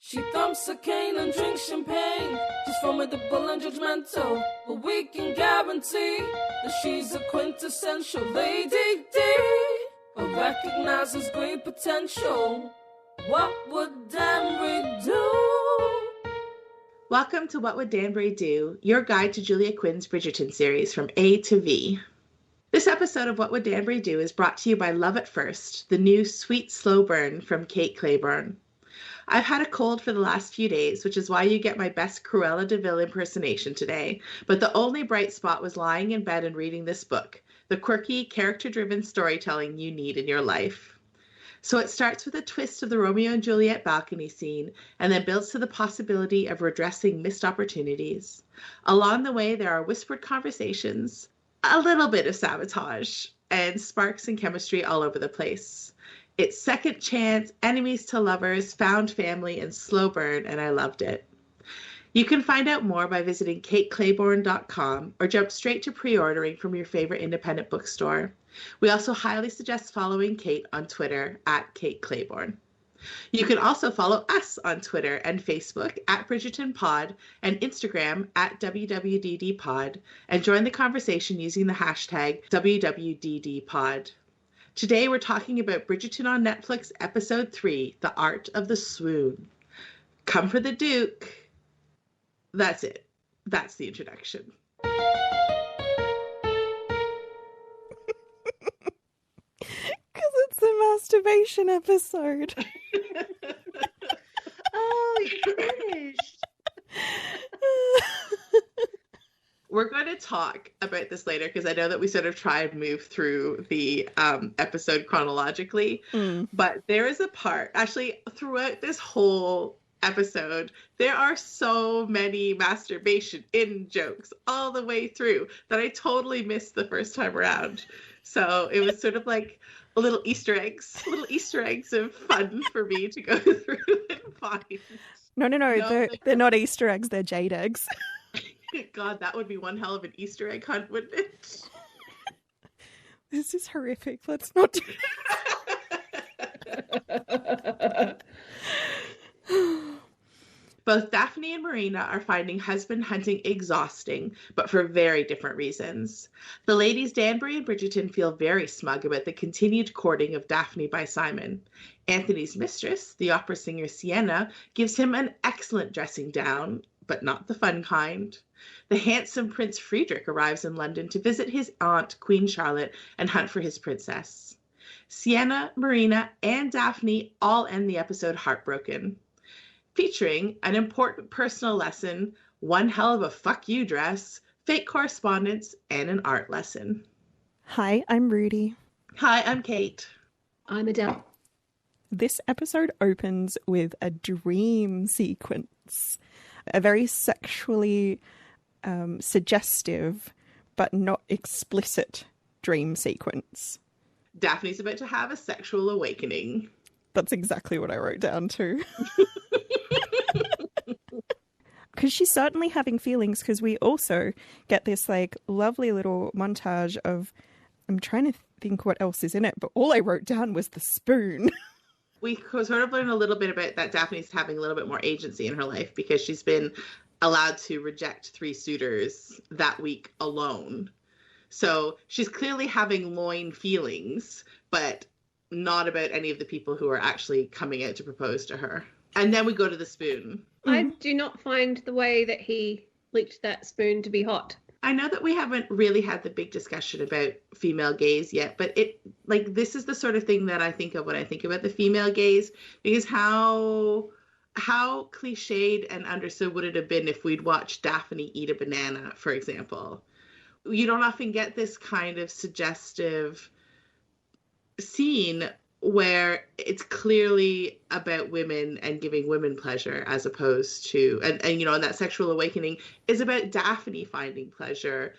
She thumps a cane and drinks champagne. She's formidable and judgmental, but we can guarantee that she's a quintessential lady D, but recognizes great potential. What would Danbury do? Welcome to What Would Danbury Do, your guide to Julia Quinn's Bridgerton series from A to V. This episode of What Would Danbury Do is brought to you by Love at First, the new sweet slow burn from Kate Clayborne. I've had a cold for the last few days, which is why you get my best Cruella de Vil impersonation today, but the only bright spot was lying in bed and reading this book, the quirky, character-driven storytelling you need in your life. So it starts with a twist of the Romeo and Juliet balcony scene, and then builds to the possibility of redressing missed opportunities. Along the way, there are whispered conversations, a little bit of sabotage, and sparks and chemistry all over the place. It's second chance, enemies to lovers, found family, and slow burn, and I loved it. You can find out more by visiting kateclayborne.com or jump straight to pre-ordering from your favorite independent bookstore. We also highly suggest following Kate on Twitter at Kate Clayborne. You can also follow us on Twitter and Facebook at BridgertonPod and Instagram at WWDDPod and join the conversation using the hashtag WWDDPod. Today we're talking about Bridgerton on Netflix Episode 3, The Art of the Swoon. Come for the Duke. That's it. That's the introduction. Because it's the masturbation episode. Oh, you finished. We're going to talk about this later because I know that we sort of try and move through the episode chronologically. But there is a part, actually, throughout this whole episode, there are so many masturbation in jokes all the way through that I totally missed the first time around. So it was sort of like little Easter eggs of fun for me to go through and find. No, they're not Easter eggs, they're jade eggs. God, that would be one hell of an Easter egg hunt, wouldn't it? This is horrific. Let's not do it. Both Daphne and Marina are finding husband hunting exhausting, but for very different reasons. The ladies Danbury and Bridgerton feel very smug about the continued courting of Daphne by Simon. Anthony's mistress, the opera singer Sienna, gives him an excellent dressing down, but not the fun kind. The handsome Prince Friedrich arrives in London to visit his aunt, Queen Charlotte, and hunt for his princess. Sienna, Marina, and Daphne all end the episode heartbroken, featuring an important personal lesson, one hell of a fuck you dress, fake correspondence, and an art lesson. Hi, I'm Rudy. Hi, I'm Kate. I'm Adele. This episode opens with a dream sequence. A very sexually suggestive but not explicit dream sequence. Daphne's about to have a sexual awakening. That's exactly what I wrote down too. Because she's certainly having feelings, because we also get this like lovely little montage of, I'm trying to think what else is in it, but all I wrote down was the spoon. We sort of learn a little bit about that Daphne's having a little bit more agency in her life because she's been allowed to reject 3 suitors that week alone. So she's clearly having loin feelings, but not about any of the people who are actually coming out to propose to her. And then we go to the spoon. I do not find the way that he licked that spoon to be hot. I know that we haven't really had the big discussion about female gaze yet, but this is the sort of thing that I think of when I think about the female gaze, because how cliched and understood would it have been if we'd watched Daphne eat a banana, for example? You don't often get this kind of suggestive scene where it's clearly about women and giving women pleasure, as opposed to, and that sexual awakening is about Daphne finding pleasure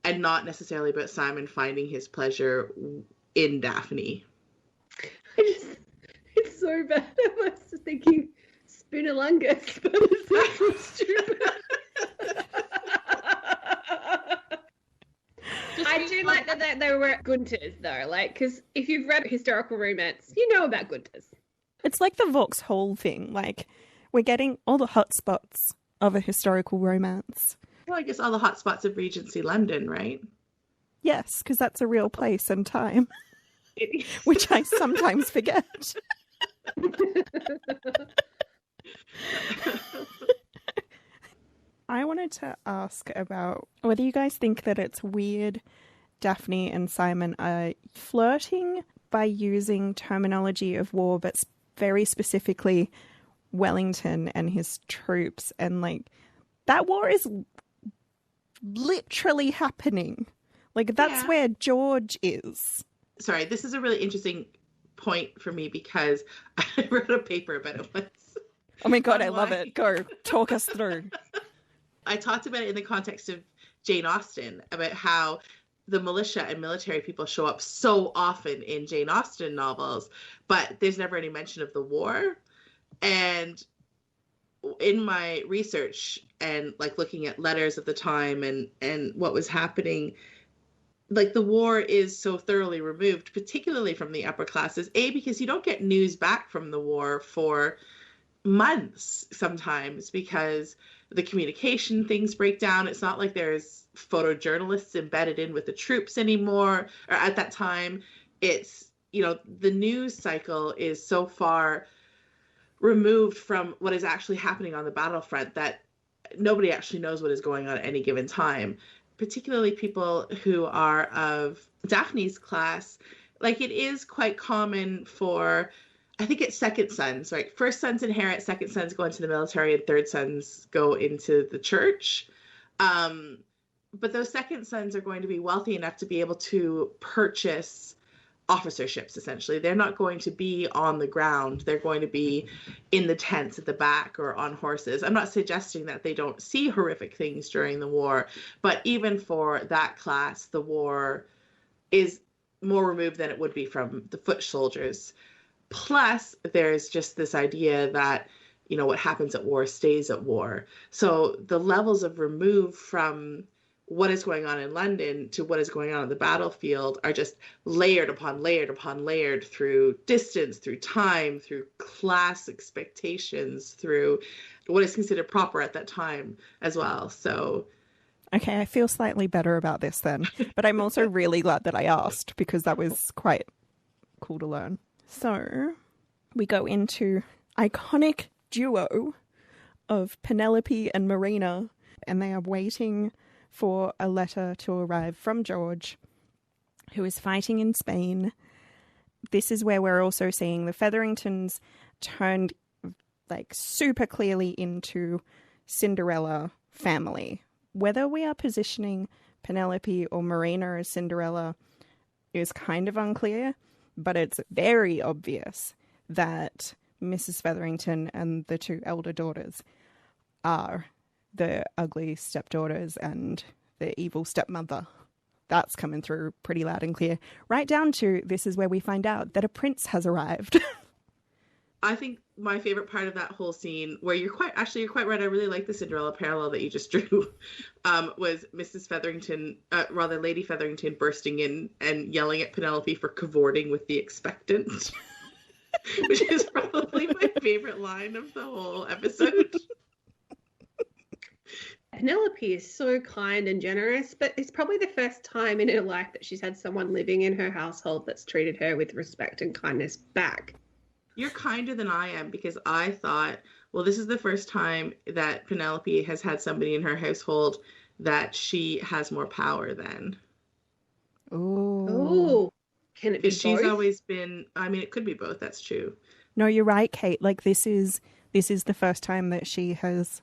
and not necessarily about Simon finding his pleasure in Daphne. It's so bad. I was thinking Spoonilungus, but it's so stupid. I do like that they were Gunters, though, because if you've read historical romance, you know about Gunters. It's like the Vauxhall thing. Like, We're getting all the hot spots of a historical romance. Well, I guess all the hot spots of Regency London, right? Yes, because that's a real place and time, It is. which I sometimes forget. I wanted to ask about whether you guys think that it's weird Daphne and Simon are flirting by using terminology of war, but very specifically Wellington and his troops. And like, that war is literally happening. Like, that's where George is. Sorry, this is a really interesting point for me because I wrote a paper about it once. Oh my God, I love it. Go, talk us through. I talked about it in the context of Jane Austen, about how the militia and military people show up so often in Jane Austen novels, but there's never any mention of the war. And in my research and like looking at letters of the time and what was happening, like the war is so thoroughly removed, particularly from the upper classes, because you don't get news back from the war for months sometimes because the communication things break down. It's not like there's photojournalists embedded in with the troops anymore, or at that time. It's, you know, the news cycle is so far removed from what is actually happening on the battlefront that nobody actually knows what is going on at any given time, particularly people who are of Daphne's class. Like, it is quite common for, I think it's second sons, right? First sons inherit, second sons go into the military, and third sons go into the church. But those second sons are going to be wealthy enough to be able to purchase officerships, essentially. They're not going to be on the ground. They're going to be in the tents at the back or on horses. I'm not suggesting that they don't see horrific things during the war, but even for that class, the war is more removed than it would be from the foot soldiers. Plus, there's just this idea that, you know, what happens at war stays at war. So the levels of remove from what is going on in London to what is going on the battlefield are just layered upon layered upon layered through distance, through time, through class expectations, through what is considered proper at that time as well. So, okay, I feel slightly better about this then, but I'm also really glad that I asked because that was quite cool to learn. So we go into iconic duo of Penelope and Marina, and they are waiting for a letter to arrive from George, who is fighting in Spain. This is where we're also seeing the Featheringtons turned like super clearly into Cinderella family. Whether we are positioning Penelope or Marina as Cinderella is kind of unclear, but it's very obvious that Mrs. Featherington and the two elder daughters are the ugly stepdaughters and the evil stepmother. That's coming through pretty loud and clear. Right down to this is where we find out that a prince has arrived. I think my favorite part of that whole scene, where you're quite right, I really like the Cinderella parallel that you just drew, was Mrs. Featherington, Lady Featherington bursting in and yelling at Penelope for cavorting with the expectant, which is probably my favorite line of the whole episode. Penelope is so kind and generous, but it's probably the first time in her life that she's had someone living in her household that's treated her with respect and kindness back. You're kinder than I am, because I thought, well, this is the first time that Penelope has had somebody in her household that she has more power than. Oh. Can it be both? She's always been, I mean, it could be both. That's true. No, you're right, Kate. Like, this is the first time that she has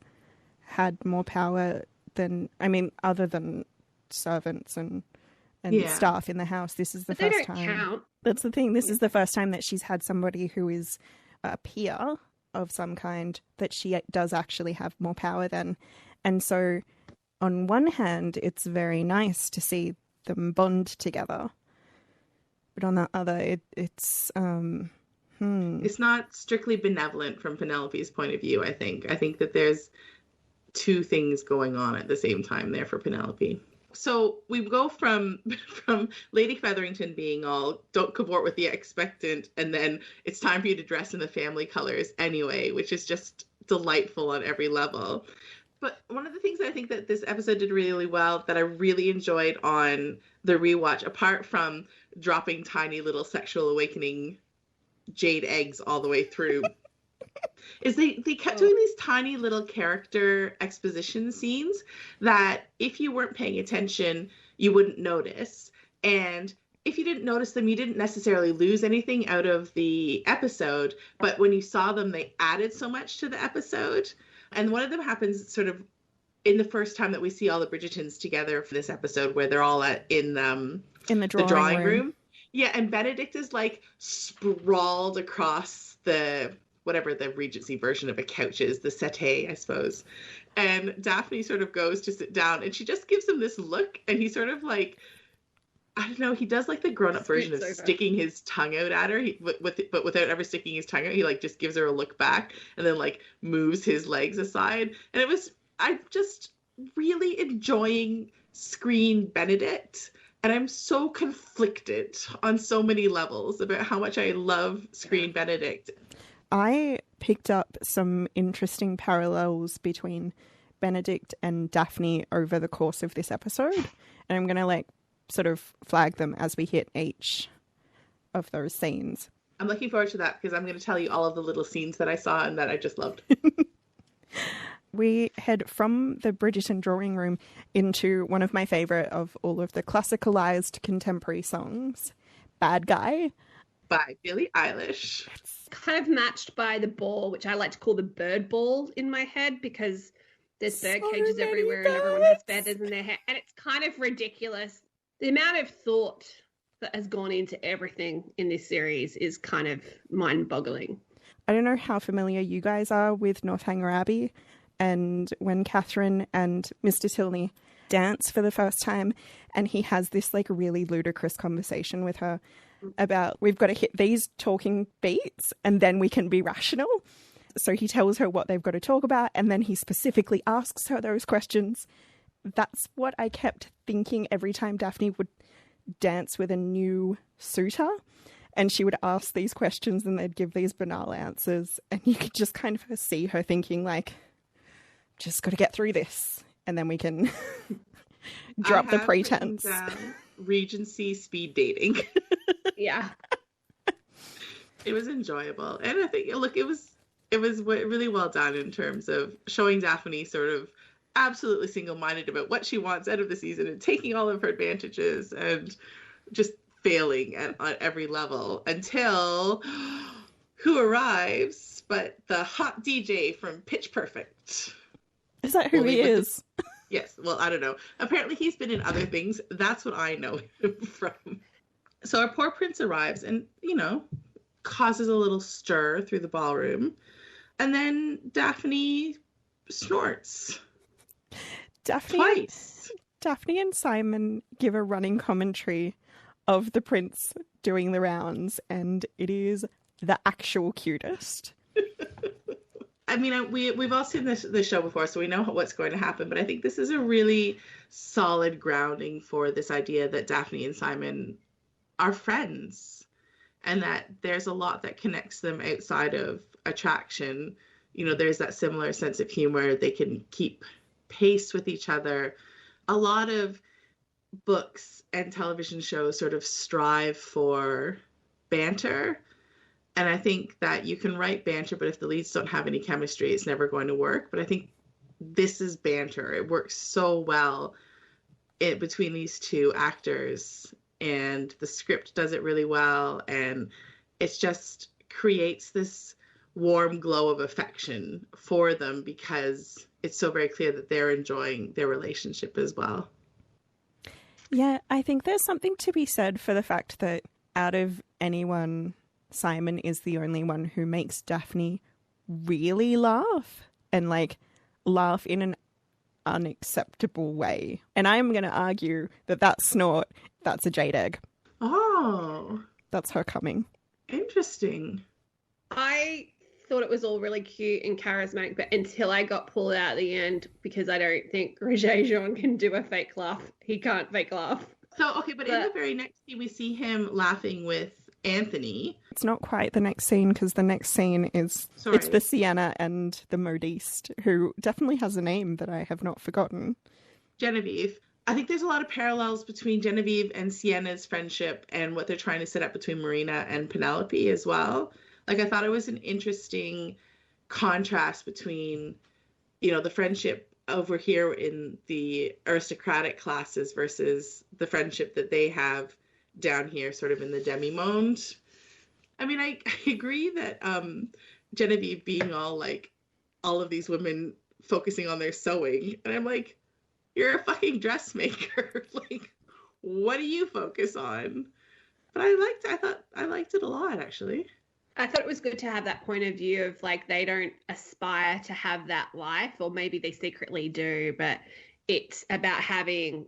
had more power than, I mean, other than servants and staff in the house. This is the first time. Count. That's the thing. This is the first time that she's had somebody who is a peer of some kind that she does actually have more power than. And so on one hand, it's very nice to see them bond together. But on the other, it's It's not strictly benevolent from Penelope's point of view, I think. I think that there's two things going on at the same time there for Penelope. So we go from Lady Featherington being all, don't cavort with the expectant, and then it's time for you to dress in the family colors anyway, which is just delightful on every level. But one of the things I think that this episode did really well, that I really enjoyed on the rewatch, apart from dropping tiny little sexual awakening jade eggs all the way through, is they kept doing these tiny little character exposition scenes that if you weren't paying attention, you wouldn't notice. And if you didn't notice them, you didn't necessarily lose anything out of the episode. But when you saw them, they added so much to the episode. And one of them happens sort of in the first time that we see all the Bridgertons together for this episode, where they're all in the drawing room. Yeah, and Bi-nedict is like sprawled across the whatever the Regency version of a couch is, the settee, I suppose. And Daphne sort of goes to sit down, and she just gives him this look, and he sort of like, I don't know, he does like the grown-up version of sticking his tongue out at her, but without ever sticking his tongue out. He like just gives her a look back and then like moves his legs aside. And I'm just really enjoying screen Bi-nedict. And I'm so conflicted on so many levels about how much I love screen Bi-nedict. I picked up some interesting parallels between Bi-nedict and Daphne over the course of this episode. And I'm going to like sort of flag them as we hit each of those scenes. I'm looking forward to that because I'm going to tell you all of the little scenes that I saw and that I just loved. We head from the Bridgerton drawing room into one of my favourite of all of the classicalized contemporary songs, Bad Guy. By Billie Eilish. It's kind of matched by the ball, which I like to call the bird ball in my head, because there's bird cages everywhere and everyone has feathers in their hair. And it's kind of ridiculous. The amount of thought that has gone into everything in this series is kind of mind-boggling. I don't know how familiar you guys are with Northanger Abbey, and when Catherine and Mr. Tilney dance for the first time, and he has this like really ludicrous conversation with her about, we've got to hit these talking beats and then we can be rational. So he tells her what they've got to talk about, and then he specifically asks her those questions. That's what I kept thinking every time Daphne would dance with a new suitor, and she would ask these questions and they'd give these banal answers, and you could just kind of see her thinking like, just got to get through this and then we can drop the pretense. Regency speed dating. Yeah. It was enjoyable. And I think, look, it was really well done in terms of showing Daphne sort of absolutely single-minded about what she wants out of the season and taking all of her advantages and just failing at every level until who arrives but the hot DJ from Pitch Perfect. Is that who he is? Yes. Well, I don't know. Apparently he's been in other things. That's what I know him from. So our poor prince arrives and, causes a little stir through the ballroom. And then Daphne snorts. Twice. Daphne and Simon give a running commentary of the prince doing the rounds, and it is the actual cutest. I mean, we've all seen this show before, so we know what's going to happen. But I think this is a really solid grounding for this idea that Daphne and Simon are friends, and that there's a lot that connects them outside of attraction. There's that similar sense of humor. They can keep pace with each other. A lot of books and television shows sort of strive for banter. And I think that you can write banter, but if the leads don't have any chemistry, it's never going to work. But I think this is banter. It works so well between these two actors, and the script does it really well. And it just creates this warm glow of affection for them because it's so very clear that they're enjoying their relationship as well. Yeah, I think there's something to be said for the fact that out of anyone, Simon is the only one who makes Daphne really laugh, and laugh in an unacceptable way. And I'm going to argue that snort, that's a jade egg. Oh. That's her coming. Interesting. I thought it was all really cute and charismatic, but until I got pulled out at the end, because I don't think Revisionist can do a fake laugh. He can't fake laugh. So, okay, but in the very next scene, we see him laughing with Anthony. It's not quite the next scene, because the next scene is it's the Sienna and the modiste, who definitely has a name that I have not forgotten. Genevieve. I think there's a lot of parallels between Genevieve and Sienna's friendship and what they're trying to set up between Marina and Penelope as well. Like, I thought it was an interesting contrast between, you know, the friendship over here in the aristocratic classes versus the friendship that they have down here sort of in the demi-monde. I mean, I agree that Genevieve being all of these women focusing on their sewing, and I'm like, you're a fucking dressmaker. Like, what do you focus on? But I liked it a lot, actually. I thought it was good to have that point of view of, like, they don't aspire to have that life, or maybe they secretly do, but it's about having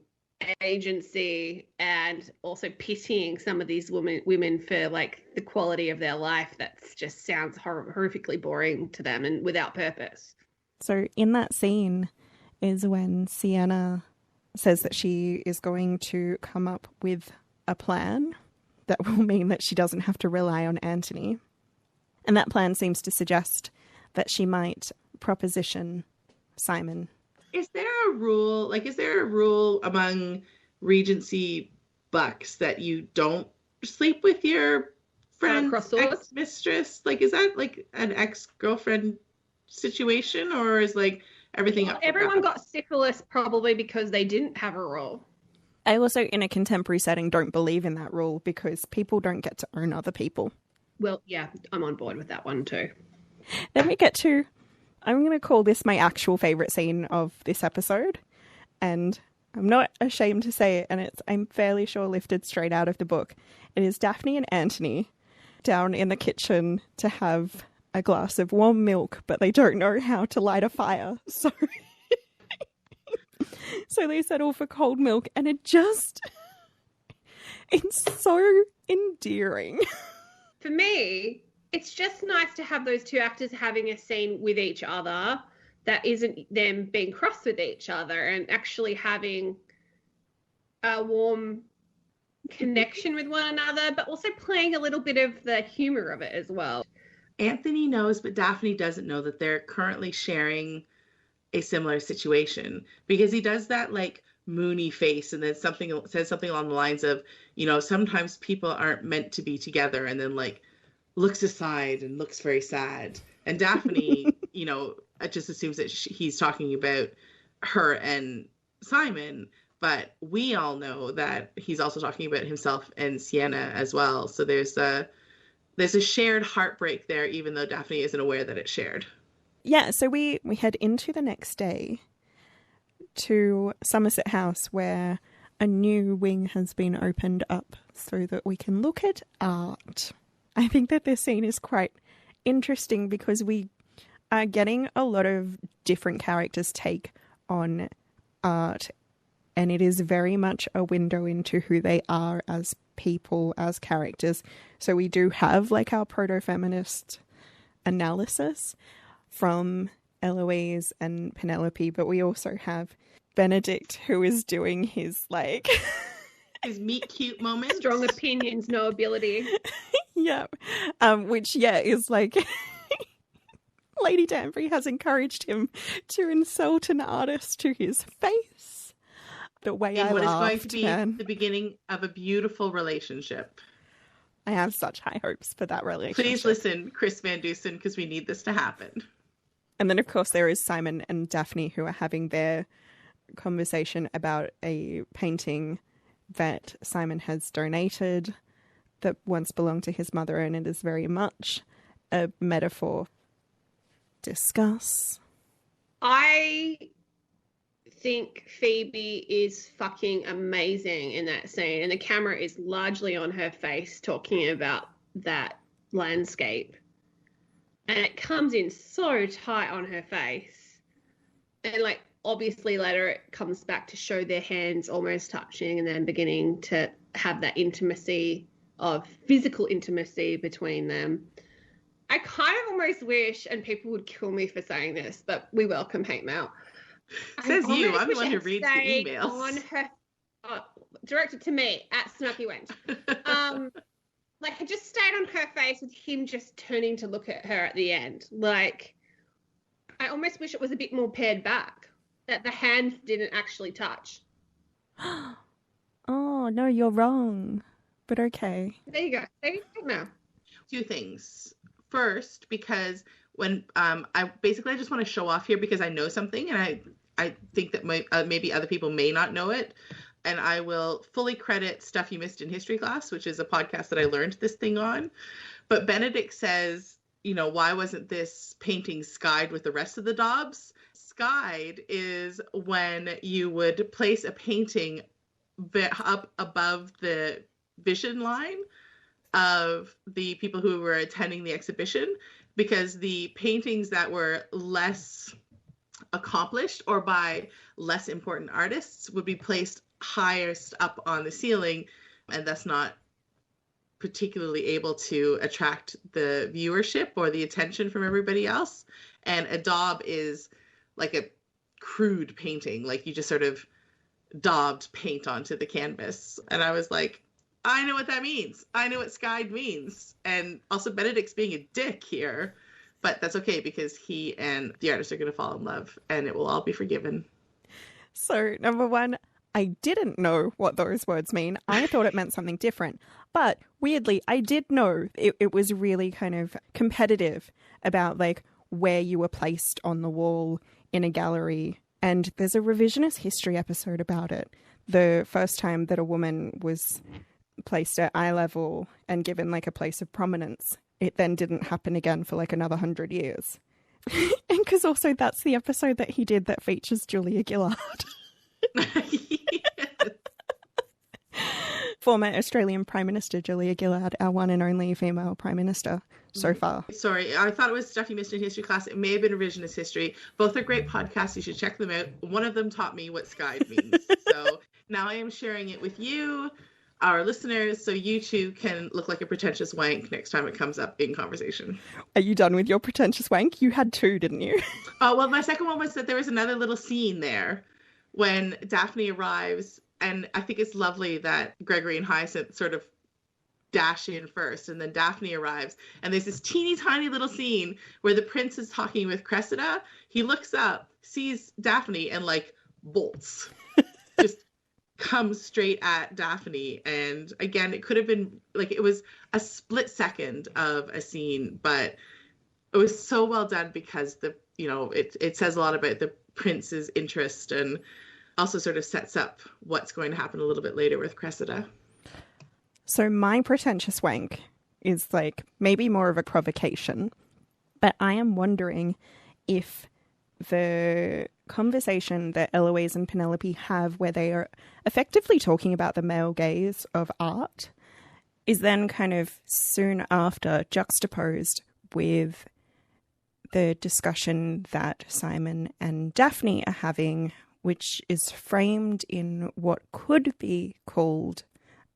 agency and also pitying some of these women for, like, the quality of their life that just sounds horrifically boring to them and without purpose. So in that scene is when Sienna says that she is going to come up with a plan that will mean that she doesn't have to rely on Anthony. And that plan seems to suggest that she might proposition Simon. Is there a rule among Regency bucks that you don't sleep with your friend's ex-mistress? Like, is that like an ex-girlfriend situation, or is like everything up? Everyone got syphilis probably because they didn't have a rule. I also, in a contemporary setting, don't believe in that rule because people don't get to own other people. Well, yeah, I'm on board with that one too. Then we get to, I'm going to call this my actual favourite scene of this episode. And I'm not ashamed to say it, and I'm fairly sure lifted straight out of the book. It is Daphne and Anthony down in the kitchen to have a glass of warm milk, but they don't know how to light a fire. So they settle for cold milk, and it's so endearing. For me, it's just nice to have those two actors having a scene with each other that isn't them being cross with each other and actually having a warm connection with one another, but also playing a little bit of the humor of it as well. Anthony knows, but Daphne doesn't know that they're currently sharing a similar situation, because he does that like moony face and then says something along the lines of, you know, sometimes people aren't meant to be together, and then like looks aside and looks very sad. And Daphne, you know, just assumes that he's talking about her and Simon, but we all know that he's also talking about himself and Sienna as well. So there's a shared heartbreak there, even though Daphne isn't aware that it's shared. Yeah, so we head into the next day to Somerset House, where a new wing has been opened up so that we can look at art. I think that this scene is quite interesting because we are getting a lot of different characters' take on art, and it is very much a window into who they are as people, as characters. So we do have like our proto-feminist analysis from Eloise and Penelope, but we also have Bi-nedict, who is doing his like his meet cute moment. Strong opinions, no ability. Yeah. Which is like Lady Danbury has encouraged him to insult an artist to his face. The way I what laughed, is going to be the beginning of a beautiful relationship. I have such high hopes for that relationship. Please listen, Chris Van Dusen, because we need this to happen. And then, of course, there is Simon and Daphne, who are having their conversation about a painting that Simon has donated that once belonged to his mother, and it is very much a metaphor. Discuss. I think Phoebe is fucking amazing in that scene, and the camera is largely on her face talking about that landscape, and it comes in so tight on her face, and like obviously later it comes back to show their hands almost touching and then beginning to have that intimacy of physical intimacy between them. I kind of almost wish, and people would kill me for saying this, but we welcome hate mail. Says you. I'm the one who reads the emails. On her, directed to me at Snarky Wench. Like, it just stayed on her face with him just turning to look at her at the end. Like, I almost wish it was a bit more pared back, that the hands didn't actually touch. Oh, no, you're wrong. But okay. There you go. There you go now. Two things. First, because when I just want to show off here because I know something, and I think that maybe other people may not know it. And I will fully credit Stuff You Missed in History Class, which is a podcast that I learned this thing on. But Benedict says, you know, why wasn't this painting skied with the rest of the daubs? Skied is when you would place a painting up above the vision line of the people who were attending the exhibition, because the paintings that were less accomplished or by less important artists would be placed highest up on the ceiling, and thus not particularly able to attract the viewership or the attention from everybody else. And a daub is like a crude painting, like you just sort of daubed paint onto the canvas. And I was like, I know what that means. I know what skied means. And also Benedict's being a dick here, but that's okay because he and the artist are going to fall in love and it will all be forgiven. So, number one, I didn't know what those words mean. I thought it meant something different. But weirdly, I did know it was really kind of competitive about like where you were placed on the wall in a gallery. And there's a Revisionist History episode about it. The first time that a woman was placed at eye level and given like a place of prominence, it then didn't happen again for like another 100 years. And because also that's the episode that he did that features Julia Gillard. Former Australian Prime Minister Julia Gillard, our one and only female Prime Minister so far. Sorry, I thought it was Stuff You Missed in History Class. It may have been Revisionist History. Both are great podcasts. You should check them out. One of them taught me what skied means. So now I am sharing it with you, our listeners, so you too can look like a pretentious wank next time it comes up in conversation. Are you done with your pretentious wank? You had two, didn't you? Oh, well, my second one was that there was another little scene there when Daphne arrives, and I think it's lovely that Gregory and Hyacinth sort of dash in first, and then Daphne arrives, and there's this teeny tiny little scene where the prince is talking with Cressida. He looks up, sees Daphne, and like bolts. Just comes straight at Daphne. And again, it could have been like, it was a split second of a scene, but it was so well done because it says a lot about the prince's interest and also sort of sets up what's going to happen a little bit later with Cressida. So my pretentious wank is like maybe more of a provocation, but I am wondering if the conversation that Eloise and Penelope have where they are effectively talking about the male gaze of art is then kind of soon after juxtaposed with the discussion that Simon and Daphne are having, which is framed in what could be called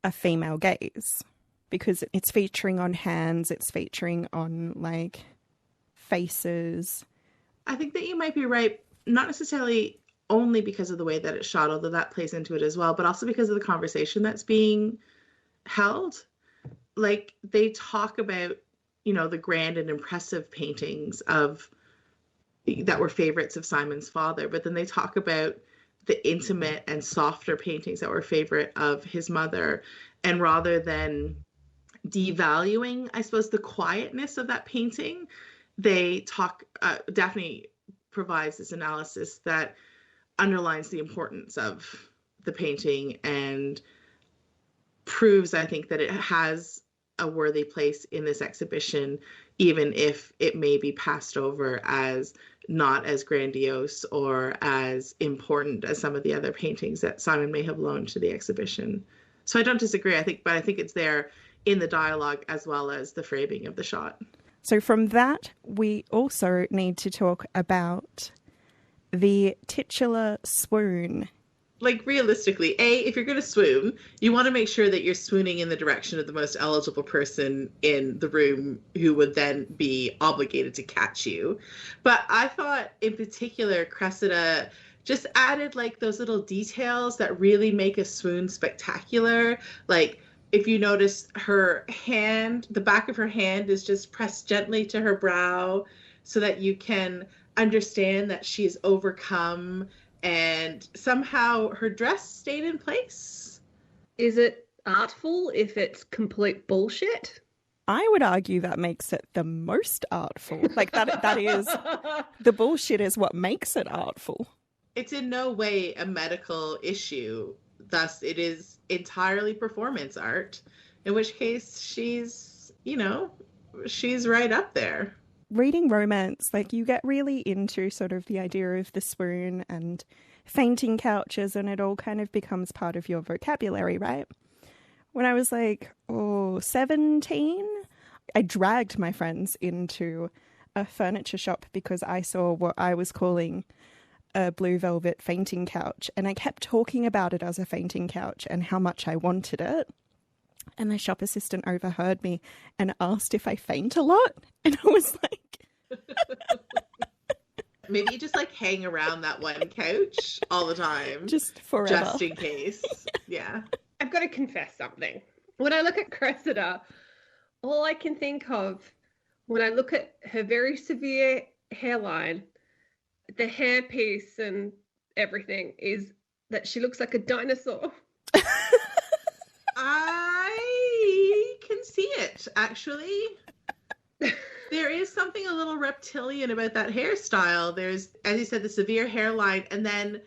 a female gaze, because it's featuring on hands, it's featuring on like faces. I think that you might be right, not necessarily only because of the way that it's shot, although that plays into it as well, but also because of the conversation that's being held. Like, they talk about, the grand and impressive paintings that were favorites of Simon's father, but then they talk about the intimate and softer paintings that were favorite of his mother. And rather than devaluing, I suppose, the quietness of that painting, they talk, Daphne provides this analysis that underlines the importance of the painting and proves, I think, that it has a worthy place in this exhibition, even if it may be passed over as not as grandiose or as important as some of the other paintings that Simon may have loaned to the exhibition. So I don't disagree, I think it's there in the dialogue as well as the framing of the shot. So from that, we also need to talk about the titular swoon. Like, realistically, if you're going to swoon, you want to make sure that you're swooning in the direction of the most eligible person in the room who would then be obligated to catch you. But I thought, in particular, Cressida just added, like, those little details that really make a swoon spectacular. Like, if you notice her hand, the back of her hand is just pressed gently to her brow so that you can understand that she's overcome, and somehow her dress stayed in place. Is it artful if it's complete bullshit? I would argue that makes it the most artful. Like that is, the bullshit is what makes it artful. It's in no way a medical issue. Thus, it is entirely performance art, in which case she's right up there. Reading romance, like, you get really into sort of the idea of the swoon and fainting couches, and it all kind of becomes part of your vocabulary, right? When I was 17, I dragged my friends into a furniture shop because I saw what I was calling a blue velvet fainting couch, and I kept talking about it as a fainting couch and how much I wanted it. And the shop assistant overheard me and asked if I faint a lot, and I was like... Maybe you just hang around that one couch all the time. Just forever. Just in case. Yeah. I've got to confess something. When I look at Cressida, all I can think of when I look at her very severe hairline, the hairpiece and everything, is that she looks like a dinosaur. I can see it, actually. There is something a little reptilian about that hairstyle. There's, as you said, the severe hairline, and then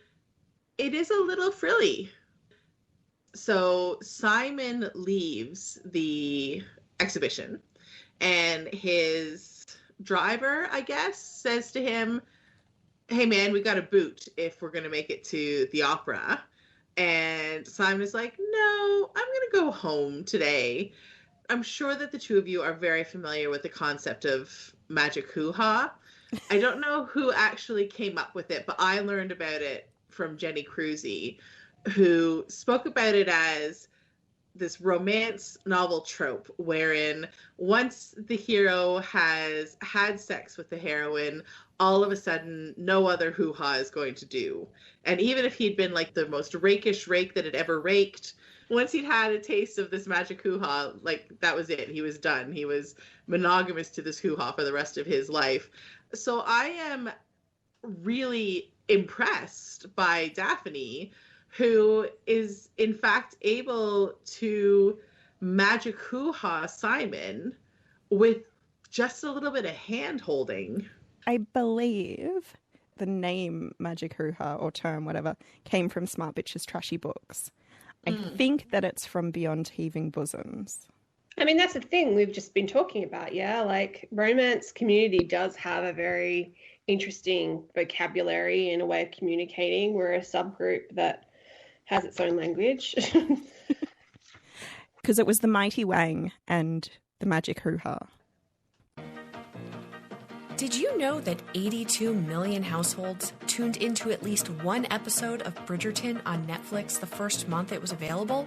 it is a little frilly. So Simon leaves the exhibition, and his driver, I guess, says to him, "Hey man, we got a boot if we're going to make it to the opera." And Simon is like, "No, I'm going to go home today." I'm sure that the two of you are very familiar with the concept of magic hoo-ha. I don't know who actually came up with it, but I learned about it from Jenny Crusie, who spoke about it as this romance novel trope wherein once the hero has had sex with the heroine, all of a sudden no other hoo-ha is going to do. And even if he'd been the most rakish rake that had ever raked, once he'd had a taste of this magic hoo-ha, that was it. He was done. He was monogamous to this hoo-ha for the rest of his life. So I am really impressed by Daphne, who is in fact able to magic hoo-ha Simon with just a little bit of hand-holding. I believe the name magic hoo-ha, or term, whatever, came from Smart Bitch's Trashy Books. I think that it's from Beyond Heaving Bosoms. I mean, that's the thing we've just been talking about, yeah? Romance community does have a very interesting vocabulary and a way of communicating. We're a subgroup that has its own language. Because it was the Mighty Wang and the magic hoo-ha. Did you know that 82 million households tuned into at least one episode of Bridgerton on Netflix the first month it was available?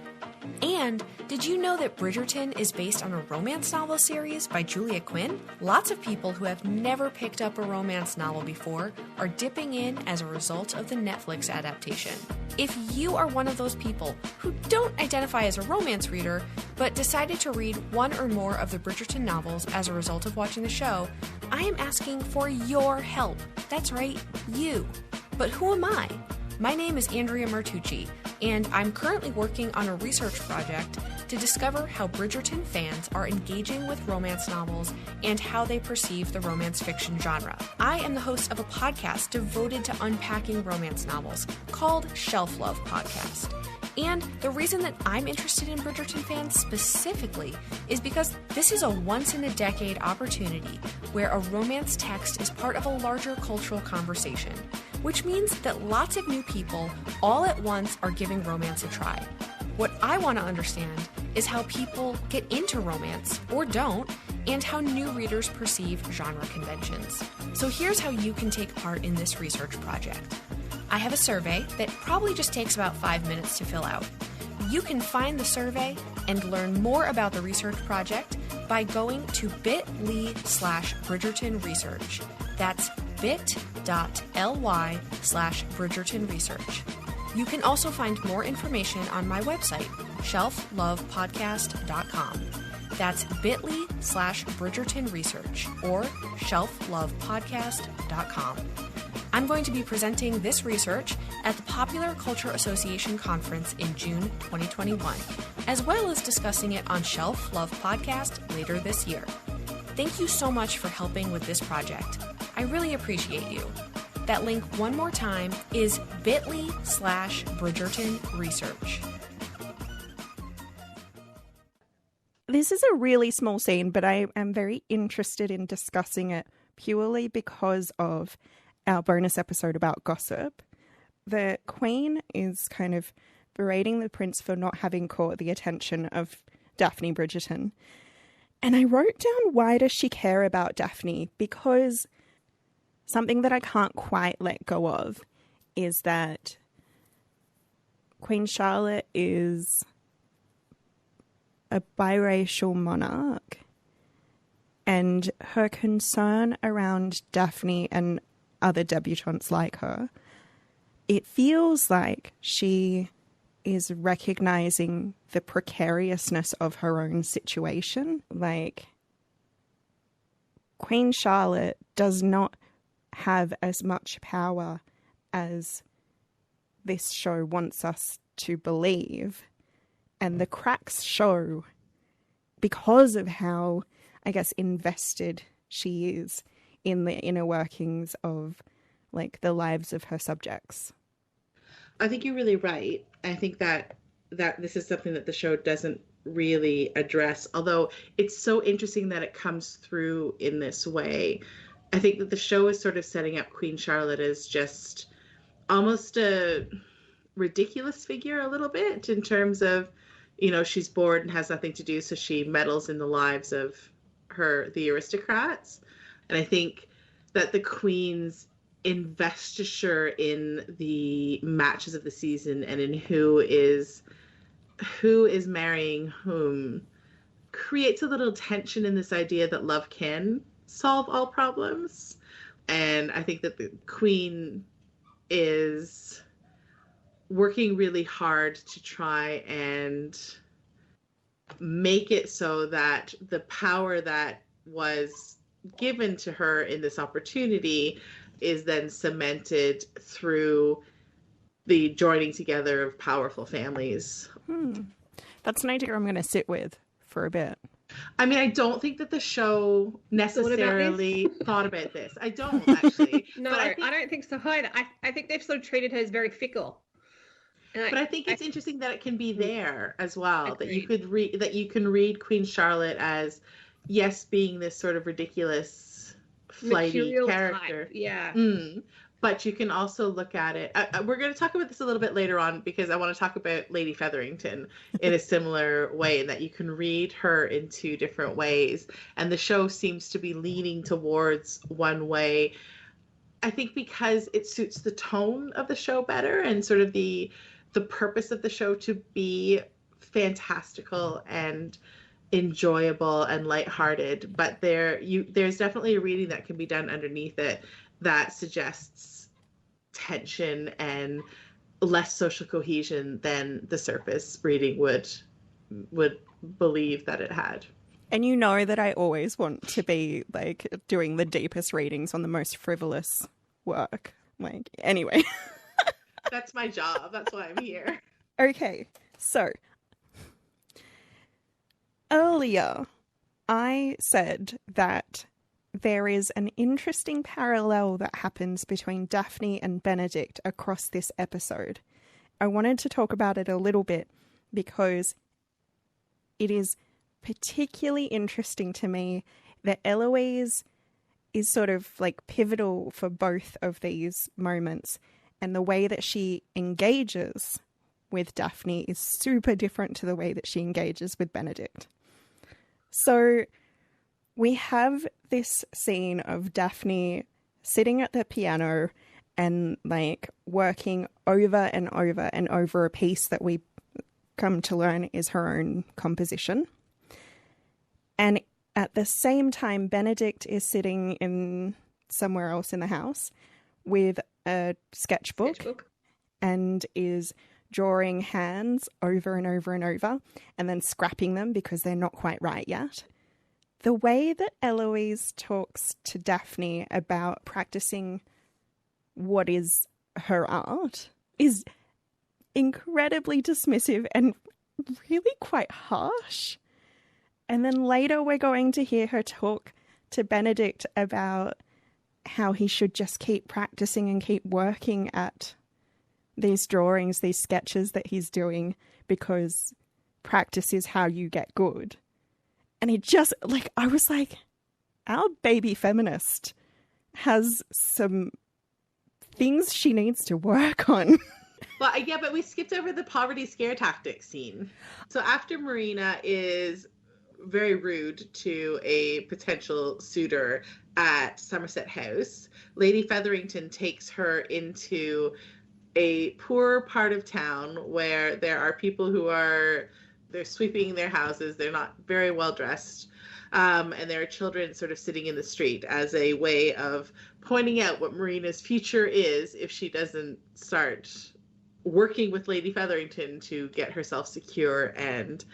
And did you know that Bridgerton is based on a romance novel series by Julia Quinn? Lots of people who have never picked up a romance novel before are dipping in as a result of the Netflix adaptation. If you are one of those people who don't identify as a romance reader, but decided to read one or more of the Bridgerton novels as a result of watching the show, I am asking for your help. That's right, you. But who am I? My name is Andrea Martucci, and I'm currently working on a research project to discover how Bridgerton fans are engaging with romance novels and how they perceive the romance fiction genre. I am the host of a podcast devoted to unpacking romance novels called Shelf Love Podcast. And the reason that I'm interested in Bridgerton fans specifically is because this is a once-in-a-decade opportunity where a romance text is part of a larger cultural conversation, which means that lots of new people all at once are giving romance a try. What I want to understand is how people get into romance, or don't, and how new readers perceive genre conventions. So here's how you can take part in this research project. I have a survey that probably just takes about 5 minutes to fill out. You can find the survey and learn more about the research project by going to bit.ly/Bridgerton Research. That's bit.ly/Bridgerton Research. You can also find more information on my website, shelflovepodcast.com. That's bit.ly/Bridgerton Research or shelflovepodcast.com. I'm going to be presenting this research at the Popular Culture Association Conference in June 2021, as well as discussing it on Shelf Love Podcast later this year. Thank you so much for helping with this project. I really appreciate you. That link one more time is bit.ly/Bridgerton Research. This is a really small scene, but I am very interested in discussing it purely because of our bonus episode about gossip. The Queen is kind of berating the prince for not having caught the attention of Daphne Bridgerton. And I wrote down, why does she care about Daphne? Because something that I can't quite let go of is that Queen Charlotte is a biracial monarch, and her concern around Daphne and other debutantes like her, it feels like she is recognizing the precariousness of her own situation. Like, Queen Charlotte does not have as much power as this show wants us to believe. And the cracks show because of how, I guess, invested she is in the inner workings of, like, the lives of her subjects. I think you're really right. I think that this is something that the show doesn't really address, although it's so interesting that it comes through in this way. I think that the show is sort of setting up Queen Charlotte as just almost a ridiculous figure a little bit, in terms of, you know, she's bored and has nothing to do, so she meddles in the lives of the aristocrats. And I think that the Queen's investiture in the matches of the season and in who is marrying whom creates a little tension in this idea that love can solve all problems. And I think that the Queen is working really hard to try and make it so that the power that was given to her in this opportunity is then cemented through the joining together of powerful families. That's an idea I'm going to sit with for a bit. I mean, I don't think that the show necessarily thought about this. I don't, actually. No, but I don't think so either. I think they've sort of treated her as very fickle. But I think it's interesting that it can be there as well. Agreed. That you can read Queen Charlotte as, yes, being this sort of ridiculous, flighty Material character. type, yeah. But you can also look at it. We're going to talk about this a little bit later on, because I want to talk about Lady Featherington in a similar way, in that you can read her in two different ways. And the show seems to be leaning towards one way, I think, because it suits the tone of the show better, and sort of the purpose of the show to be fantastical and enjoyable and lighthearted. But there's definitely a reading that can be done underneath it that suggests tension and less social cohesion than the surface reading would believe that it had. And you know that I always want to be, like, doing the deepest readings on the most frivolous work. Like, anyway. That's my job. That's why I'm here. Okay, so earlier I said that there is an interesting parallel that happens between Daphne and Bi-nedict across this episode. I wanted to talk about it a little bit because it is particularly interesting to me that Eloise is sort of like pivotal for both of these moments, and the way that she engages with Daphne is super different to the way that she engages with Bi-nedict. So we have this scene of Daphne sitting at the piano and, like, working over and over and over a piece that we come to learn is her own composition. And at the same time, Bi-nedict is sitting in somewhere else in the house with a sketchbook. and is drawing hands over and over and over and then scrapping them because they're not quite right yet. The way that Eloise talks to Daphne about practicing what is her art is incredibly dismissive and really quite harsh. And then later we're going to hear her talk to Bi-nedict about how he should just keep practicing and keep working at these drawings, these sketches that he's doing, because practice is how you get good. And it just, like, I was like, our baby feminist has some things she needs to work on. Well, yeah, but we skipped over the poverty scare tactic scene. So after Marina is very rude to a potential suitor at Somerset House, Lady Featherington takes her into a poor part of town where there are people who they're sweeping their houses, they're not very well dressed, and there are children sort of sitting in the street as a way of pointing out what Marina's future is if she doesn't start working with Lady Featherington to get herself secure and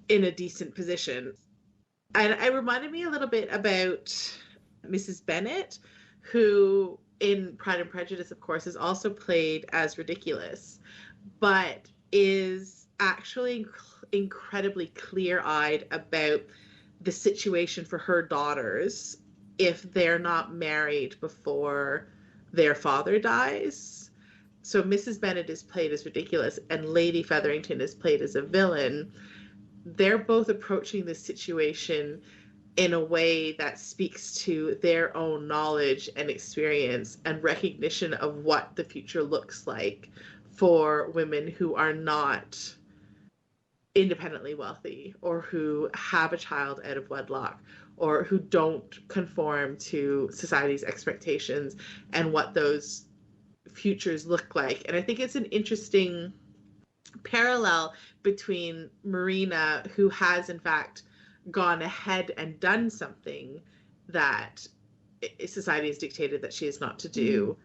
in a decent position. And it reminded me a little bit about Mrs. Bennet, who in Pride and Prejudice, of course, is also played as ridiculous, but is actually incredibly clear-eyed about the situation for her daughters if they're not married before their father dies. So Mrs. Bennet is played as ridiculous and Lady Featherington is played as a villain. They're both approaching this situation in a way that speaks to their own knowledge and experience and recognition of what the future looks like for women who are not independently wealthy or who have a child out of wedlock or who don't conform to society's expectations and what those futures look like. And I think it's an interesting parallel between Marina, who has in fact gone ahead and done something that society has dictated that she is not to do,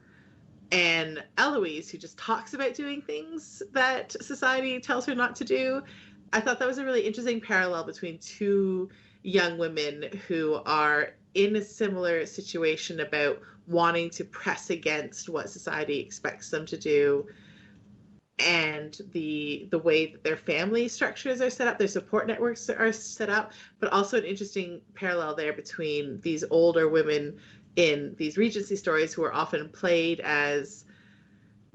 and Eloise, who just talks about doing things that society tells her not to do. I thought that was a really interesting parallel between two young women who are in a similar situation about wanting to press against what society expects them to do, and the way that their family structures are set up, their support networks are set up, but also an interesting parallel there between these older women in these Regency stories who are often played as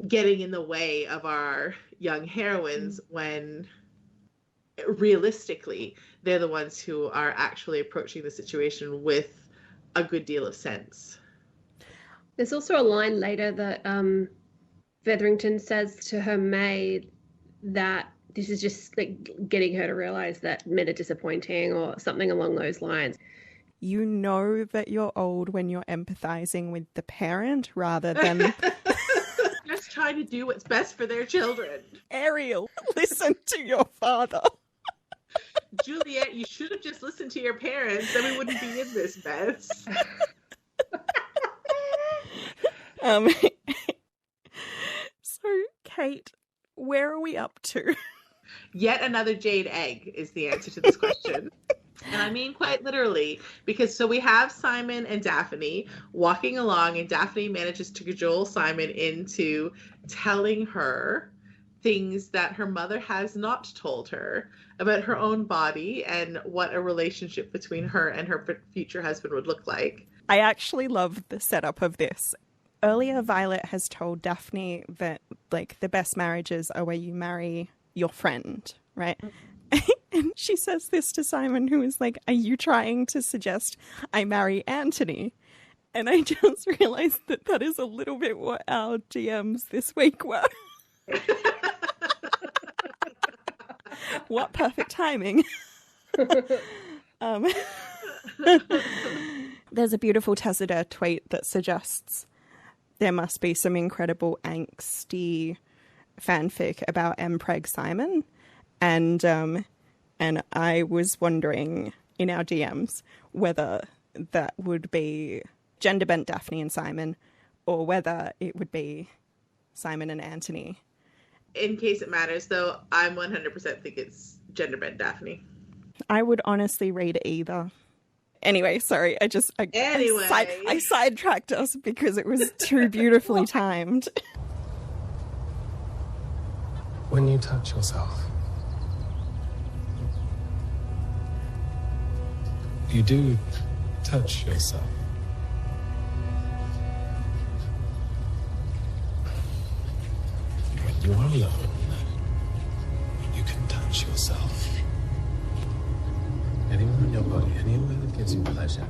getting in the way of our young heroines when realistically they're the ones who are actually approaching the situation with a good deal of sense. There's also a line later that Featherington says to her maid that this is just like getting her to realize that men are disappointing or something along those lines. You know that you're old when you're empathizing with the parent rather than just trying to do what's best for their children. Ariel, listen to your father. Juliet, you should have just listened to your parents, then we wouldn't be in this mess. So, Kate, where are we up to? Yet another jade egg is the answer to this question. And I mean quite literally, because so we have Simon and Daphne walking along, and Daphne manages to cajole Simon into telling her things that her mother has not told her about her own body and what a relationship between her and her future husband would look like. I actually love the setup of this. Earlier, Violet has told Daphne that, like, the best marriages are where you marry your friend, right? And she says this to Simon, who is like, are you trying to suggest I marry Anthony? And I just realized that that is a little bit what our DMs this week were. What perfect timing. There's a beautiful Tessida tweet that suggests there must be some incredible angsty fanfic about Mpreg Simon. And I was wondering in our DMs whether that would be gender bent Daphne and Simon, or whether it would be Simon and Anthony. In case it matters, though, I'm 100% think it's gender-bent Daphne. I would honestly read either. Anyway, sorry, I sidetracked us because it was too beautifully timed. When you touch yourself, you do touch yourself. When you are alone, you can touch yourself. Anywhere in your body, anywhere that gives you pleasure,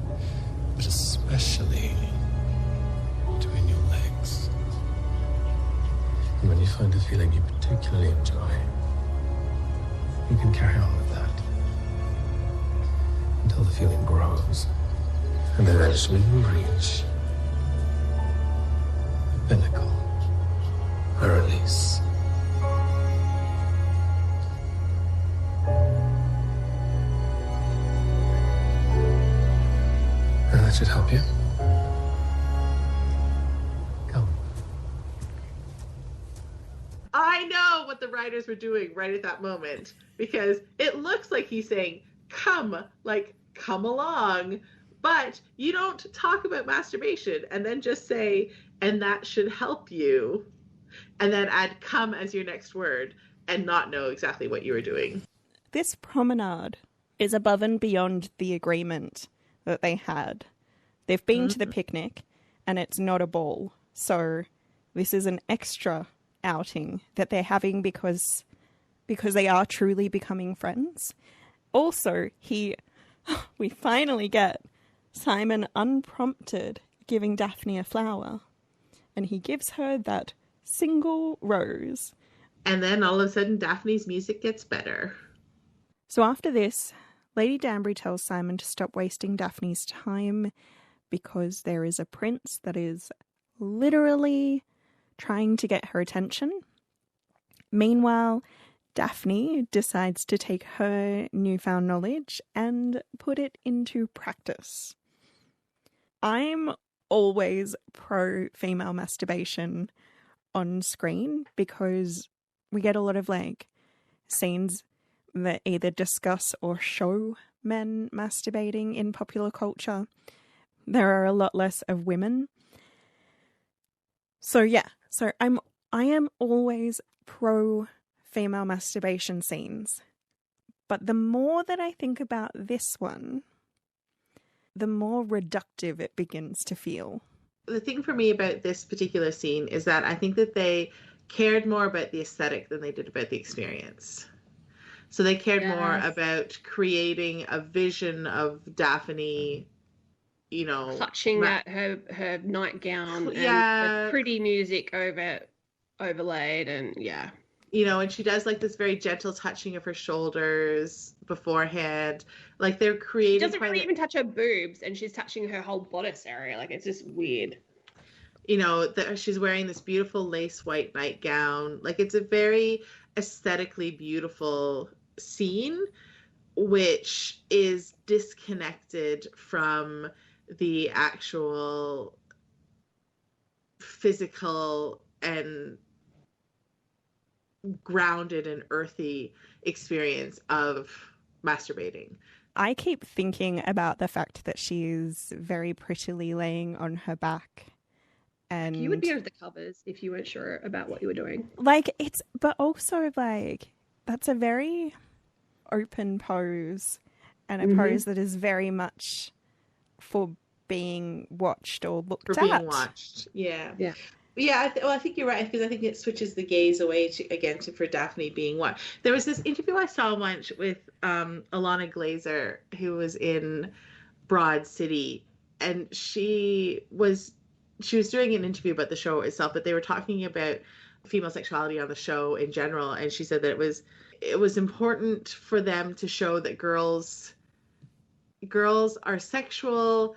but especially between your legs. And when you find a feeling you particularly enjoy, you can carry on with that until the feeling grows, and eventually you reach the pinnacle, a release. And that should help you. Come. I know what the writers were doing right at that moment, because it looks like he's saying, come, like, come along. But you don't talk about masturbation and then just say, and that should help you, and then add come as your next word and not know exactly what you were doing. This promenade is above and beyond the agreement that they had. They've been to the picnic and it's not a ball. So this is an extra outing that they're having because they are truly becoming friends. Also, we finally get Simon unprompted giving Daphne a flower, and he gives her that single rose. And then all of a sudden Daphne's music gets better. So after this, Lady Danbury tells Simon to stop wasting Daphne's time because there is a prince that is literally trying to get her attention. Meanwhile, Daphne decides to take her newfound knowledge and put it into practice. I'm always pro female masturbation on screen because we get a lot of like scenes that either discuss or show men masturbating in popular culture. There are a lot less of women. So I am always pro female masturbation scenes. But the more that I think about this one, the more reductive it begins to feel. The thing for me about this particular scene is that I think that they cared more about the aesthetic than they did about the experience. So they cared more about creating a vision of Daphne, you know, clutching at her nightgown and the pretty music overlaid, and you know, and she does like this very gentle touching of her shoulders beforehand. Like they're creating. She doesn't really even touch her boobs, and she's touching her whole bodice area. Like it's just weird. You know, she's wearing this beautiful lace white nightgown. Like it's a very aesthetically beautiful scene, which is disconnected from the actual physical and grounded and earthy experience of masturbating. I keep thinking about the fact that she's very prettily laying on her back. And you would be under the covers if you weren't sure about what you were doing. But also that's a very open pose, and a pose that is very much for being watched or looked at. For being watched, yeah. I think you're right, because I think it switches the gaze away for Daphne being watched. There was this interview I saw once with Alana Glazer, who was in Broad City, and she was doing an interview about the show itself, but they were talking about female sexuality on the show in general, and she said that it was important for them to show that girls are sexual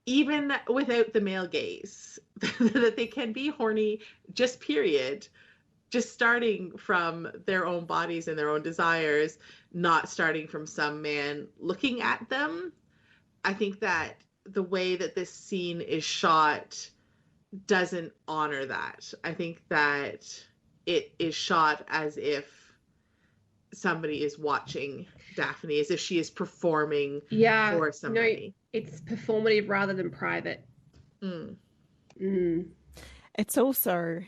even without the male gaze, that they can be horny, just starting from their own bodies and their own desires, not starting from some man looking at them. I think that the way that this scene is shot doesn't honor that. I think that it is shot as if somebody is watching Daphne, as if she is performing for somebody. No, it's performative rather than private. It's also,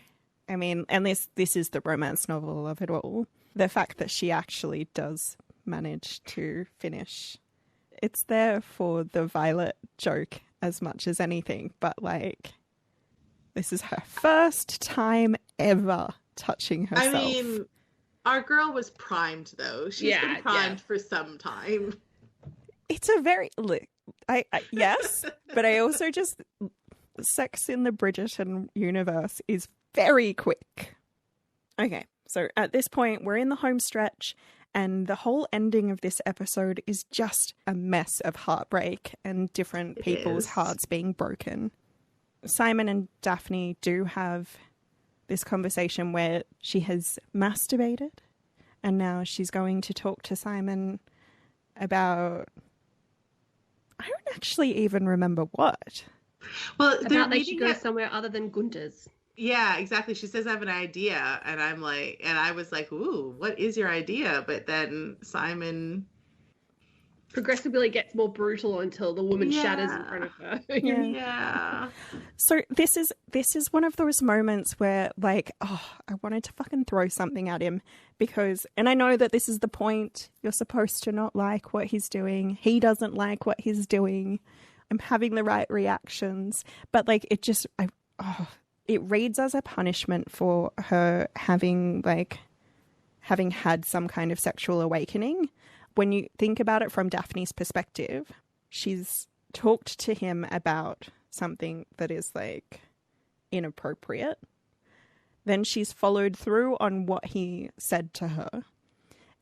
I mean, and this is the romance novel of it all, the fact that she actually does manage to finish. It's there for the Violet joke as much as anything, but like, this is her first time ever touching herself. I mean, our girl was primed, though. She's been primed for some time. It's a very... yes, but I also just... Sex in the Bridgerton universe is very quick. Okay, so at this point, we're in the home stretch, and the whole ending of this episode is just a mess of heartbreak and different people's hearts being broken. Simon and Daphne do have this conversation where she has masturbated, and now she's going to talk to Simon about... I don't actually even remember what. Well, about they should go somewhere other than Gunter's. Yeah, exactly. She says, I have an idea. And I was like, ooh, what is your idea? But then Simon progressively gets more brutal until the woman shatters in front of her. Yeah. So this is one of those moments where, like, oh, I wanted to fucking throw something at him because, and I know that this is the point, you're supposed to not like what he's doing. He doesn't like what he's doing. I'm having the right reactions, but like, it just, it reads as a punishment for her having had some kind of sexual awakening. When you think about it from Daphne's perspective, she's talked to him about something that is like inappropriate. Then she's followed through on what he said to her.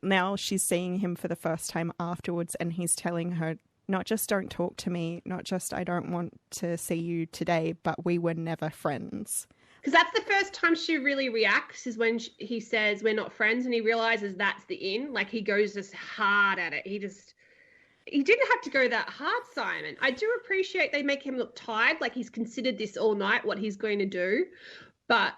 Now she's seeing him for the first time afterwards, and he's telling her, not just don't talk to me, not just I don't want to see you today, but we were never friends. Because that's the first time she really reacts, is when he says we're not friends, and he realizes that's the in. Like, he goes just hard at it. He didn't have to go that hard, Simon. I do appreciate they make him look tired, like he's considered this all night, what he's going to do. But,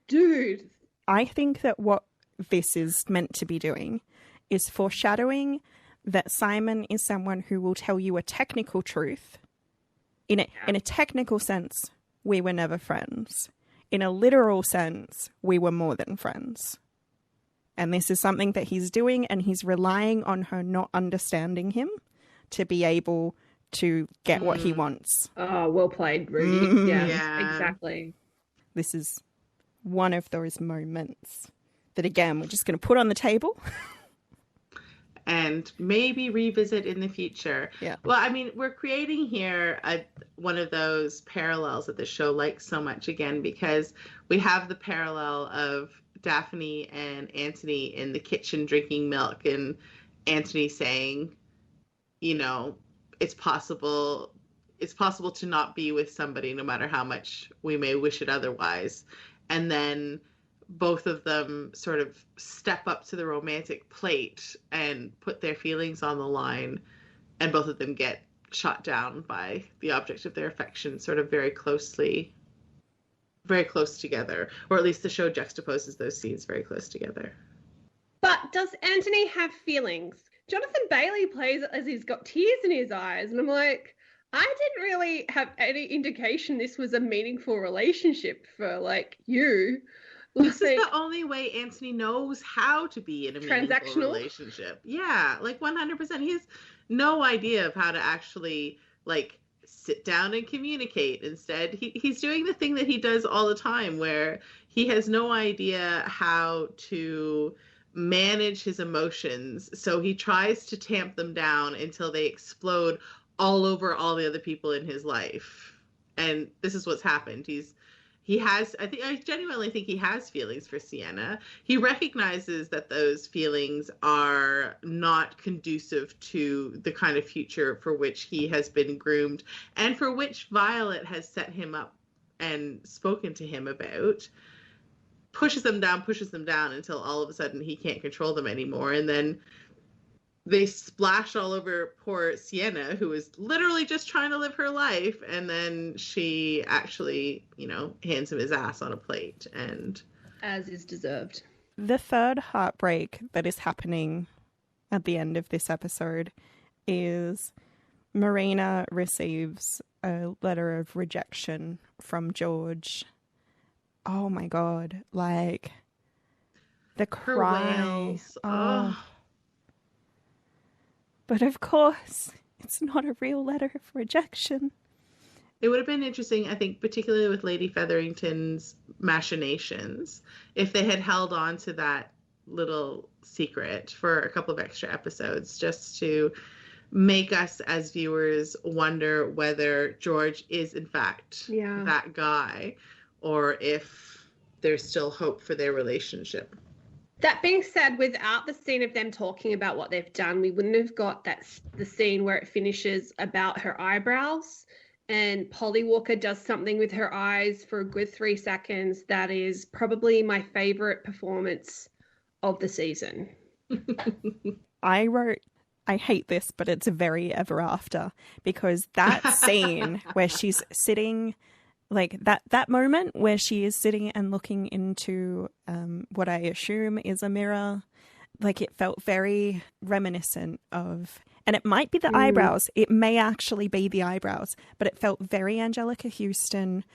dude. I think that what this is meant to be doing is foreshadowing that Simon is someone who will tell you a technical truth. In a technical sense, we were never friends. In a literal sense, we were more than friends. And this is something that he's doing, and he's relying on her not understanding him to be able to get what he wants. Oh, well played, Rudy. Yeah, exactly. This is one of those moments that, again, we're just going to put on the table. And maybe revisit in the future. Yeah. Well, I mean, we're creating here one of those parallels that the show likes so much, again, because we have the parallel of Daphne and Anthony in the kitchen drinking milk, and Anthony saying, you know, it's possible to not be with somebody no matter how much we may wish it otherwise. And then both of them sort of step up to the romantic plate and put their feelings on the line, and both of them get shot down by the object of their affection, sort of very close together, or at least the show juxtaposes those scenes very close together. But does Anthony have feelings? Jonathan Bailey plays as he's got tears in his eyes, and I'm like, I didn't really have any indication this was a meaningful relationship for, like, you. This is the only way Anthony knows how to be in a meaningful relationship. Yeah, like 100%. He has no idea of how to actually, like, sit down and communicate. Instead, he's doing the thing that he does all the time, where he has no idea how to manage his emotions. So he tries to tamp them down until they explode all over all the other people in his life. And this is what's happened. I genuinely think he has feelings for Sienna. He recognizes that those feelings are not conducive to the kind of future for which he has been groomed, and for which Violet has set him up and spoken to him about. Pushes them down until all of a sudden he can't control them anymore. And then they splash all over poor Sienna, who is literally just trying to live her life, and then she actually, hands him his ass on a plate. And as is deserved. The third heartbreak that is happening at the end of this episode is Marina receives a letter of rejection from George. Oh my God. Like, the cry. Oh. But of course, it's not a real letter of rejection. It would have been interesting, I think, particularly with Lady Featherington's machinations, if they had held on to that little secret for a couple of extra episodes, just to make us as viewers wonder whether George is in fact that guy, or if there's still hope for their relationship. That being said, without the scene of them talking about what they've done, we wouldn't have got the scene where it finishes about her eyebrows and Polly Walker does something with her eyes for a good 3 seconds. That is probably my favorite performance of the season. I wrote, I hate this, but it's very ever after, because that scene where she's sitting, like that moment where she is sitting and looking into what I assume is a mirror, like it felt very reminiscent of, and it might be the eyebrows, it may actually be the eyebrows, but it felt very Angelica Houston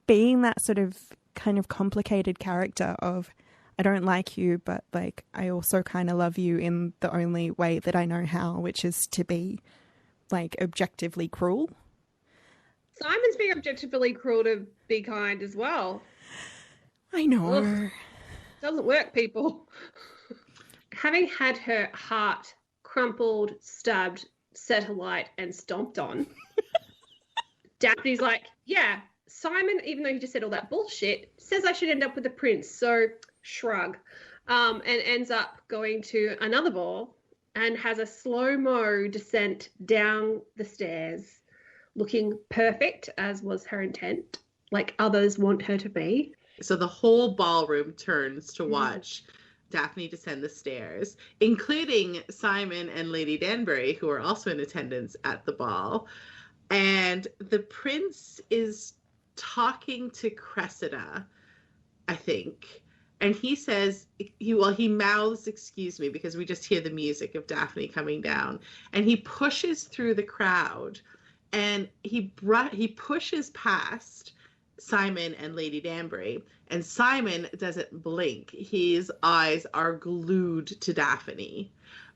being that sort of kind of complicated character of, I don't like you, but like I also kind of love you in the only way that I know how, which is to be like objectively cruel. Simon's being objectively cruel to be kind as well. I know. Ugh. Doesn't work, people. Having had her heart crumpled, stabbed, set alight, and stomped on, Daphne's like, yeah, Simon, even though he just said all that bullshit, says I should end up with the prince. So shrug. And ends up going to another ball and has a slow-mo descent down the stairs, looking perfect, as was her intent, like others want her to be. So the whole ballroom turns to watch Daphne descend the stairs, including Simon and Lady Danbury, who are also in attendance at the ball. And the prince is talking to Cressida, I think. And he says, he mouths, excuse me, because we just hear the music of Daphne coming down. And he pushes through the crowd. And he pushes past Simon and Lady Danbury, and Simon doesn't blink. His eyes are glued to Daphne.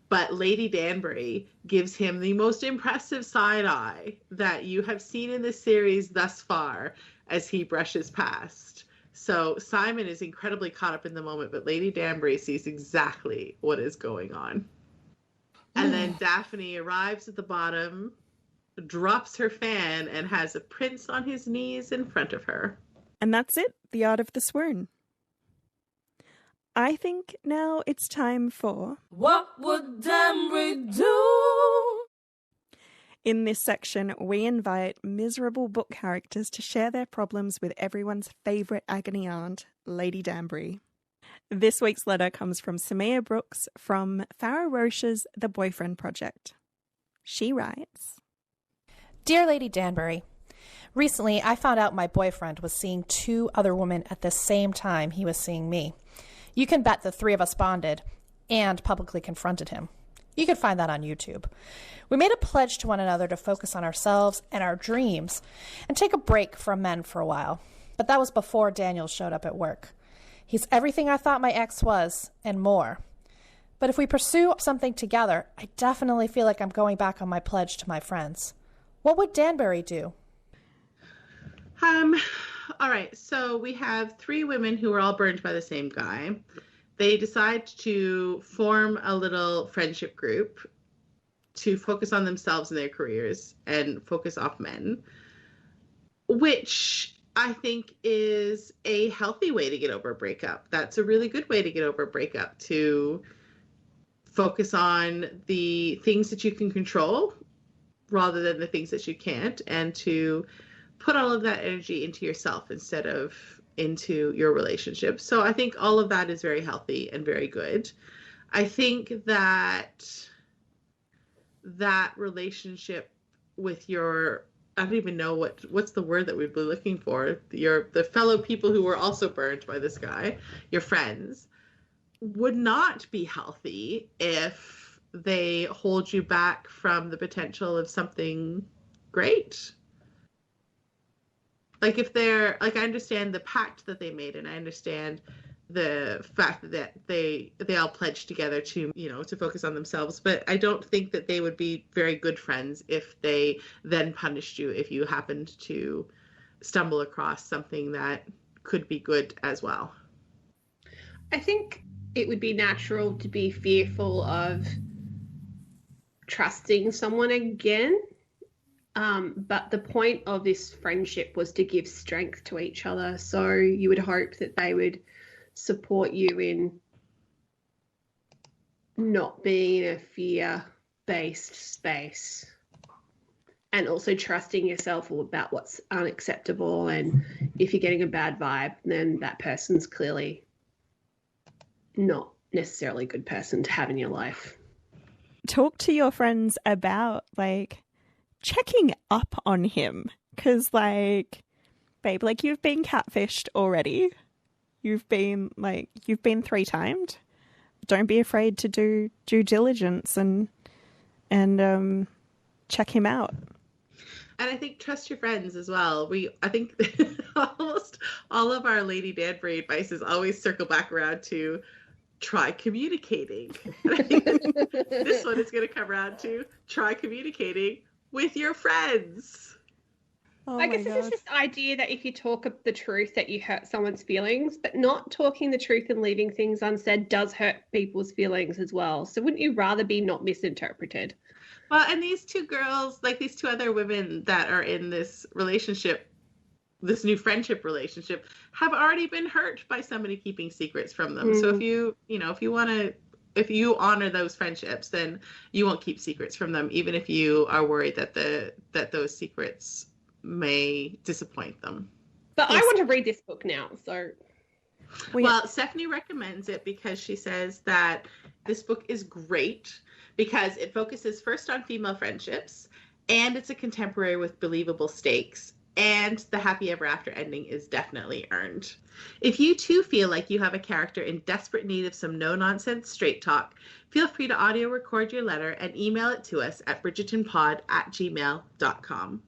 But Lady Danbury gives him the most impressive side eye that you have seen in this series thus far as he brushes past. So Simon is incredibly caught up in the moment, but Lady Danbury sees exactly what is going on. And then Daphne arrives at the bottom, drops her fan, and has a prince on his knees in front of her. And that's it, the art of the swoon. I think now it's time for What Would Danbury Do? In this section, we invite miserable book characters to share their problems with everyone's favourite agony aunt, Lady Danbury. This week's letter comes from Samia Brooks from Farah Roche's The Boyfriend Project. She writes, Dear Lady Danbury, recently I found out my boyfriend was seeing 2 other women at the same time he was seeing me. You can bet the 3 of us bonded and publicly confronted him. You can find that on YouTube. We made a pledge to one another to focus on ourselves and our dreams and take a break from men for a while. But that was before Daniel showed up at work. He's everything I thought my ex was and more. But if we pursue something together, I definitely feel like I'm going back on my pledge to my friends. What would Danbury do? All right, so we have 3 women who are all burned by the same guy. They decide to form a little friendship group to focus on themselves and their careers and focus off men, which I think is a healthy way to get over a breakup. That's a really good way to get over a breakup, to focus on the things that you can control rather than the things that you can't, and to put all of that energy into yourself instead of into your relationship. So I think all of that is very healthy and very good. I think that that relationship with your, I don't even know what's the word that we'd be looking for, the fellow people who were also burned by this guy, your friends, would not be healthy if they hold you back from the potential of something great. Like if they're, like, I understand the pact that they made, and I understand the fact that they all pledged together to, you know, to focus on themselves, but I don't think that they would be very good friends if they then punished you if you happened to stumble across something that could be good as well. I think it would be natural to be fearful of trusting someone again. But the point of this friendship was to give strength to each other. So you would hope that they would support you in not being in a fear-based space, and also trusting yourself about what's unacceptable. And if you're getting a bad vibe, then that person's clearly not necessarily a good person to have in your life. Talk to your friends about, like, checking up on him, because, like, babe, like, you've been catfished already. You've been 3-timed. Don't be afraid to do due diligence and check him out. And I think trust your friends as well. I think almost all of our Lady Danbury advices always circle back around to try communicating. And I think this one is going to come around to try communicating with your friends. Oh I guess it's just the idea that if you talk the truth that you hurt someone's feelings, but not talking the truth and leaving things unsaid does hurt people's feelings as well. So wouldn't you rather be not misinterpreted? Well, and these two girls, like these two other women that are in this relationship, this new friendship relationship, have already been hurt by somebody keeping secrets from them. So if you honor those friendships, then you won't keep secrets from them, even if you are worried that those secrets may disappoint them. But I want to read this book now, so... Well, Stephanie recommends it because she says that this book is great because it focuses first on female friendships, and it's a contemporary with believable stakes, and the happy ever after ending is definitely earned. If you too feel like you have a character in desperate need of some no-nonsense straight talk, feel free to audio record your letter and email it to us at bridgertonpod@gmail.com.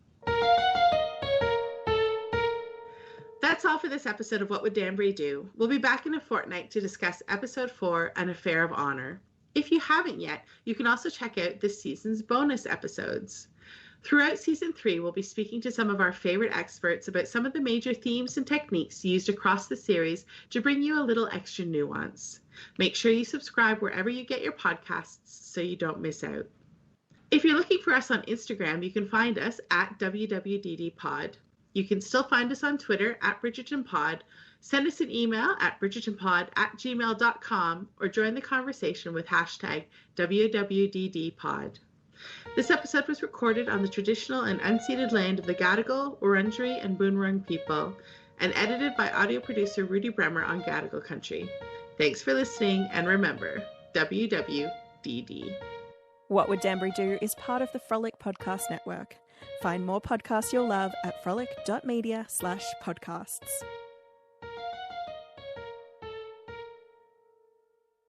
That's all for this episode of What Would Danbury Do? We'll be back in a fortnight to discuss episode 4, An Affair of Honor. If you haven't yet, you can also check out this season's bonus episodes. Throughout season 3, we'll be speaking to some of our favorite experts about some of the major themes and techniques used across the series to bring you a little extra nuance. Make sure you subscribe wherever you get your podcasts so you don't miss out. If you're looking for us on Instagram, you can find us at WWDDpod. You can still find us on Twitter at BridgertonPod. Send us an email at bridgertonpod@gmail.com or join the conversation with hashtag WWDDpod. This episode was recorded on the traditional and unceded land of the Gadigal, Wurundjeri, and Boonwurrung people, and edited by audio producer Rudy Bremer on Gadigal country. Thanks for listening, and remember, WWDD. What Would Danbury Do is part of the Frolic Podcast Network. Find more podcasts you'll love at frolic.media/podcasts.